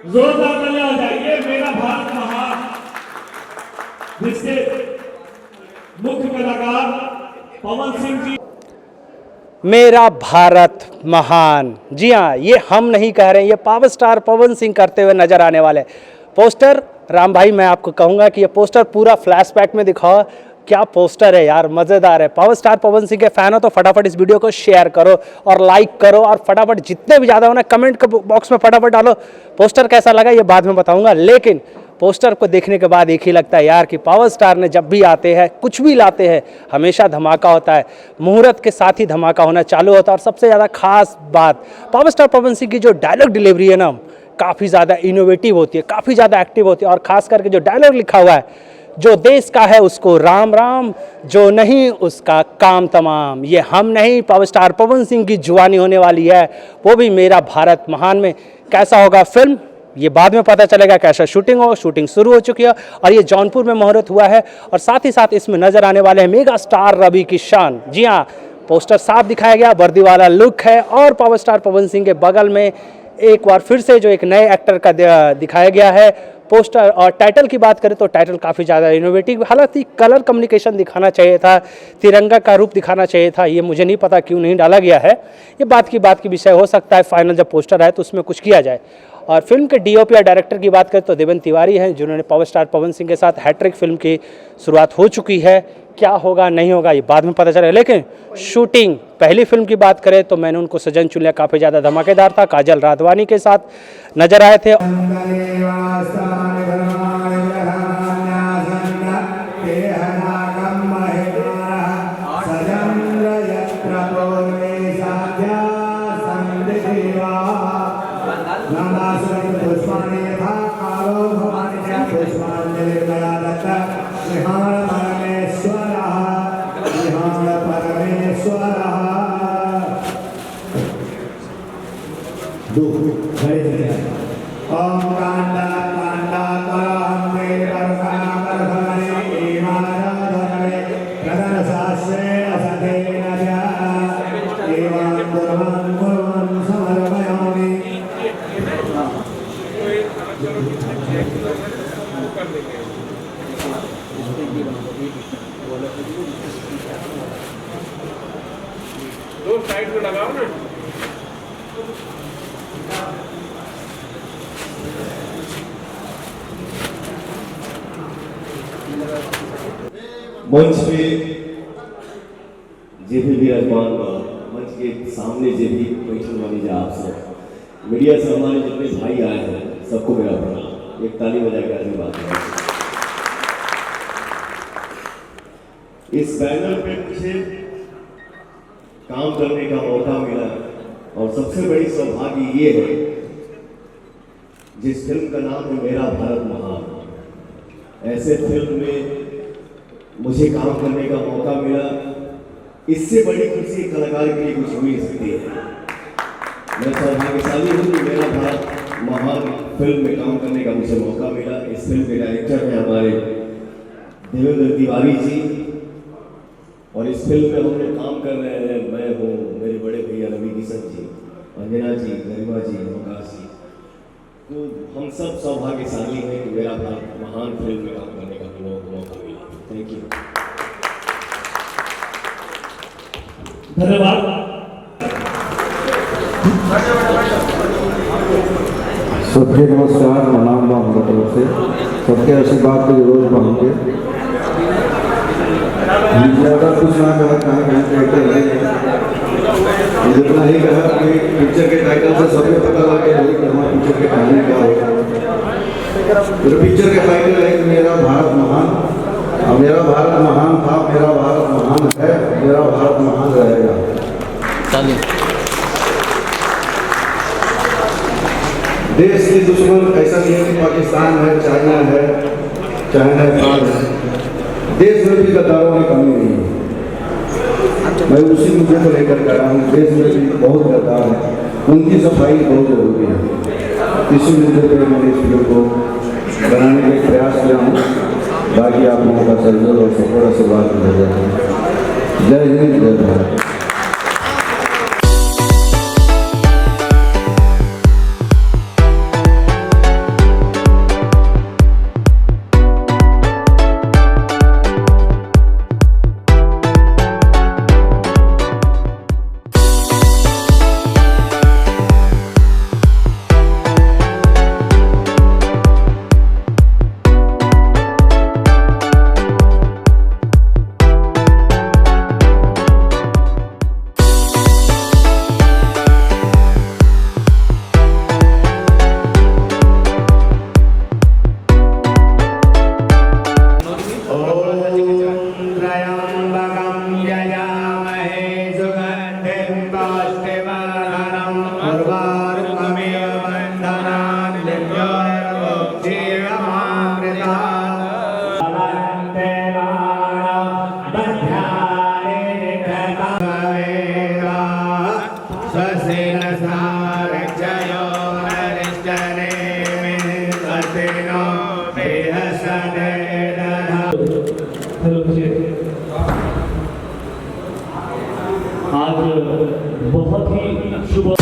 जोरदार तालियां हो जाएंगे। मेरा भारत महान, जिसके मुख्य कलाकार पवन सिंह जी। मेरा भारत महान, जी हाँ, ये हम नहीं कह रहे हैं, ये पावर स्टार पवन सिंह करते हुए नजर आने वाले पोस्टर। राम भाई, मैं आपको कहूँगा कि ये पोस्टर पूरा फ्लैशबैक में दिखाओ। क्या पोस्टर है यार, मज़ेदार है। पावर स्टार पवन सिंह के फैन हो तो फटाफट इस वीडियो को शेयर करो और लाइक करो, और फटाफट जितने भी ज़्यादा हो ना कमेंट बॉक्स में फटाफट डालो। पोस्टर कैसा लगा ये बाद में बताऊंगा, लेकिन पोस्टर को देखने के बाद एक ही लगता है यार कि पावर स्टार ने जब भी आते हैं, कुछ भी लाते हैं, हमेशा धमाका होता है। मुहूर्त के साथ ही धमाका होना चालू होता है। और सबसे ज़्यादा खास बात, पावर स्टार पवन सिंह की जो डायलॉग डिलीवरी है ना, काफ़ी ज़्यादा इनोवेटिव होती है, काफ़ी ज़्यादा एक्टिव होती है। और ख़ास करके जो डायलॉग लिखा हुआ है, जो देश का है उसको राम राम, जो नहीं उसका काम तमाम। ये हम नहीं, पावर स्टार पवन सिंह की जुबानी होने वाली है, वो भी मेरा भारत महान में। कैसा होगा फिल्म, ये बाद में पता चलेगा। कैसा शूटिंग हो, शूटिंग शुरू हो चुकी है और ये जौनपुर में मुहूर्त हुआ है। और साथ ही साथ इसमें नजर आने वाले हैं मेगा स्टार रवि किशन। जी हाँ, पोस्टर साफ दिखाया गया, वर्दी वाला लुक है। और पावर स्टार पवन सिंह के बगल में एक बार फिर से जो एक नए एक्टर का दिखाया गया है पोस्टर। और टाइटल की बात करें तो टाइटल काफ़ी ज़्यादा इनोवेटिव, हालांकि कलर कम्युनिकेशन दिखाना चाहिए था, तिरंगा का रूप दिखाना चाहिए था। ये मुझे नहीं पता क्यों नहीं डाला गया है, ये बात की विषय हो सकता है। फाइनल जब पोस्टर आए तो उसमें कुछ किया जाए। और फिल्म के डीओपी या डायरेक्टर की बात करें तो देवेंद्र तिवारी हैं, जिन्होंने पावर स्टार पवन सिंह के साथ हैट्रिक फिल्म की शुरुआत हो चुकी है। क्या होगा नहीं होगा ये बाद में पता चलेगा, लेकिन शूटिंग पहली फिल्म की बात करें तो मैंने उनको सजन चुनिया काफ़ी ज़्यादा धमाकेदार था, काजल राघवानी के साथ नजर आए थे। ओम कांडा कांडा करम मे परखना परखने ईमानधरे प्रदन शास्त्रे असते नजा एवं गुरुवन गुरुवन समर्पयामि। दो साइड में लगाओ ना। मंच पे जे भी विराजमान मंच के सामने जे भी बैठल वाली जा आप सब मीडिया से हमारे जितने भाई आए हैं सबको मेरा प्रणाम। एक ताली बजा के आशीर्वाद है। इस बैनर पे मुझे काम करने का मौका मिला और सबसे बड़ी सौभाग्य ये है, जिस फिल्म का नाम है मेरा भारत महान, ऐसे फिल्म में मुझे काम करने का मौका मिला। इससे बड़ी खुशी कलाकार के लिए कुछ हुई सकती है। मैं सौभाग्यशाली हूँ कि मेरा भारत महान फिल्म में काम करने का मुझे मौका मिला। इस फिल्म के डायरेक्टर हैं हमारे देवेंद्र तिवारी जी, और इस फिल्म में हम लोग काम कर रहे हैं। मैं हूँ, मेरे बड़े भैया रवि किशन जी, अंजना जी, गरिमा जी, आकाश जी। तो हम सब सौभाग्यशाली हैं कि मेरा भारत महान फिल्म में काम करने का मौका मिला। थैंक यू, धन्यवाद। सबके नमस्कार, प्रणाम बा हमारे तरफ से। सबके आशीर्वाद को जरूर पाएंगे। ज़्यादा कुछ ना कहा, कहाँ कहते हैं, जितना ही कहा कि पिक्चर के टाइटल से सबको पता लग गया कि हमारे पिक्चर के टाइटल क्या होगा। तो पिक्चर का टाइटल है मेरा भारत महान। और मेरा भारत महान था, मेरा भारत महान है, मेरा भारत महान रहेगा। देश के दुश्मन ऐसा नहीं है कि पाकिस्तान है, चाइना है, चाहे नेपाल है, देश में भी गद्दारों की कमी नहीं है। मैं उसी मुद्दे को लेकर कर रहा हूँ। देश में भी बहुत गद्दार है, उनकी सफाई बहुत जरूरी है। इसी मुद्दे पर मैंने इस फिल्म को बनाने का प्रयास किया हूँ। बाकी आप लोगों का सहयोग और सपोर्ट से बात हो जाए। जय हिंद जय भारत। आज बहुत ही शुभ